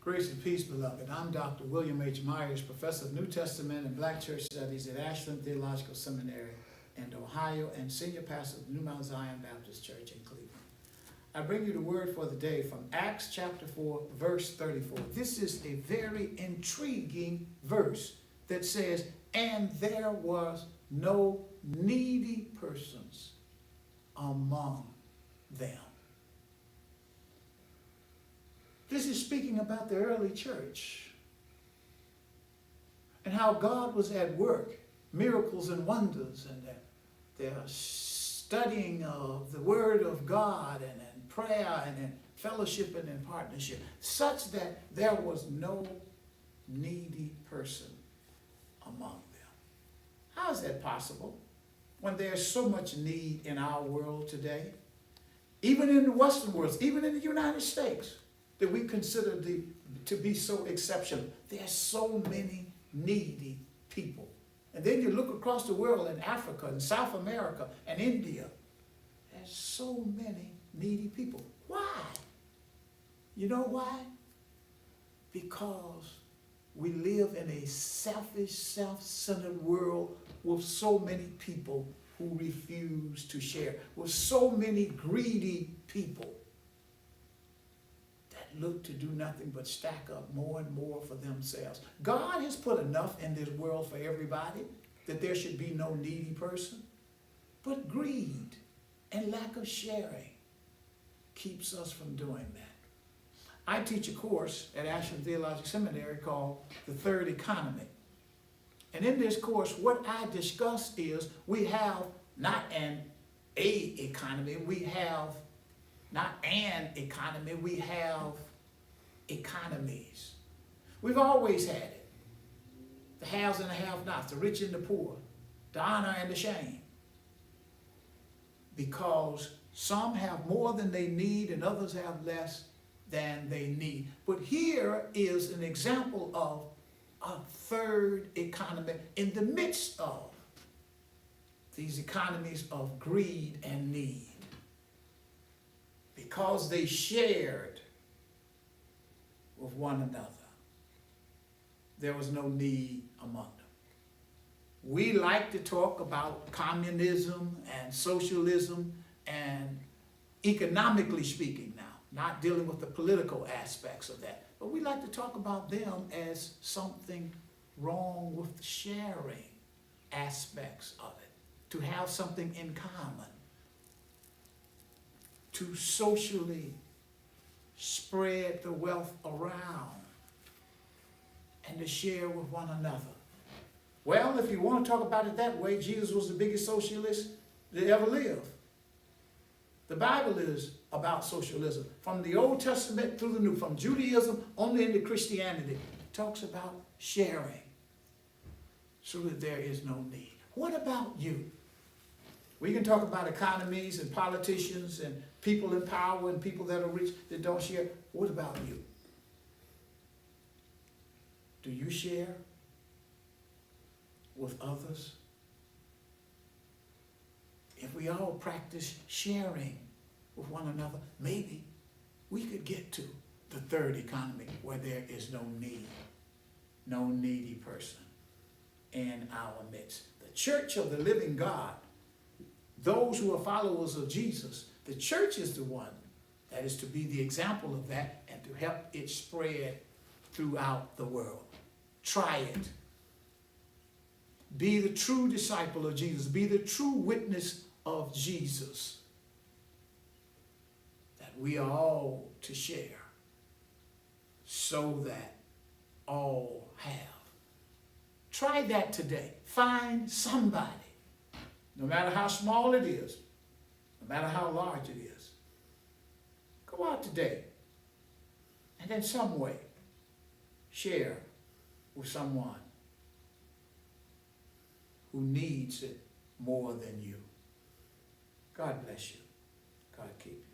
Grace and peace, beloved. I'm Dr. William H. Myers, Professor of New Testament and Black Church Studies at Ashland Theological Seminary in Ohio and Senior Pastor of New Mount Zion Baptist Church in Cleveland. I bring you the word for the day from Acts chapter 4, verse 34. This is a very intriguing verse that says, "And there was no needy persons among them." This is speaking about the early church and how God was at work, miracles and wonders, and their studying of the Word of God and in prayer and in fellowship and in partnership, such that there was no needy person among them. How is that possible when there's so much need in our world today? Even in the Western world, even in the United States, that we consider to be so exceptional. There's so many needy people. And then you look across the world in Africa and South America and India. There's so many needy people. Why? You know why? Because we live in a selfish, self-centered world with so many people who refuse to share, with so many greedy people look to do nothing but stack up more and more for themselves. God has put enough in this world for everybody that there should be no needy person. But greed and lack of sharing keeps us from doing that. I teach a course at Ashland Theological Seminary called The Third Economy. And in this course, what I discuss is we have not economy, we have not an economy, we have economies. We've always had it. The haves and the have-nots, the rich and the poor, the honor and the shame. Because some have more than they need and others have less than they need. But here is an example of a third economy in the midst of these economies of greed and need. Because they shared with one another, there was no need among them. We like to talk about communism and socialism and economically speaking now, not dealing with the political aspects of that, but we like to talk about them as something wrong with the sharing aspects of it, to have something in common, to socially spread the wealth around and to share with one another. Well, if you want to talk about it that way, Jesus was the biggest socialist that ever lived. The Bible is about socialism. From the Old Testament through the New, from Judaism only into Christianity, it talks about sharing so that there is no need. What about you? We can talk about economies and politicians and people in power and people that are rich that don't share. What about you? Do you share with others? If we all practice sharing with one another, maybe we could get to the third economy where there is no need, no needy person in our midst. The church of the living God, those who are followers of Jesus, the church is the one that is to be the example of that and to help it spread throughout the world. Try it. Be the true disciple of Jesus. Be the true witness of Jesus. That we are all to share so that all have. Try that today. Find somebody, no matter how small it is, no matter how large it is. Go out today and in some way share with someone who needs it more than you. God bless you. God keep you.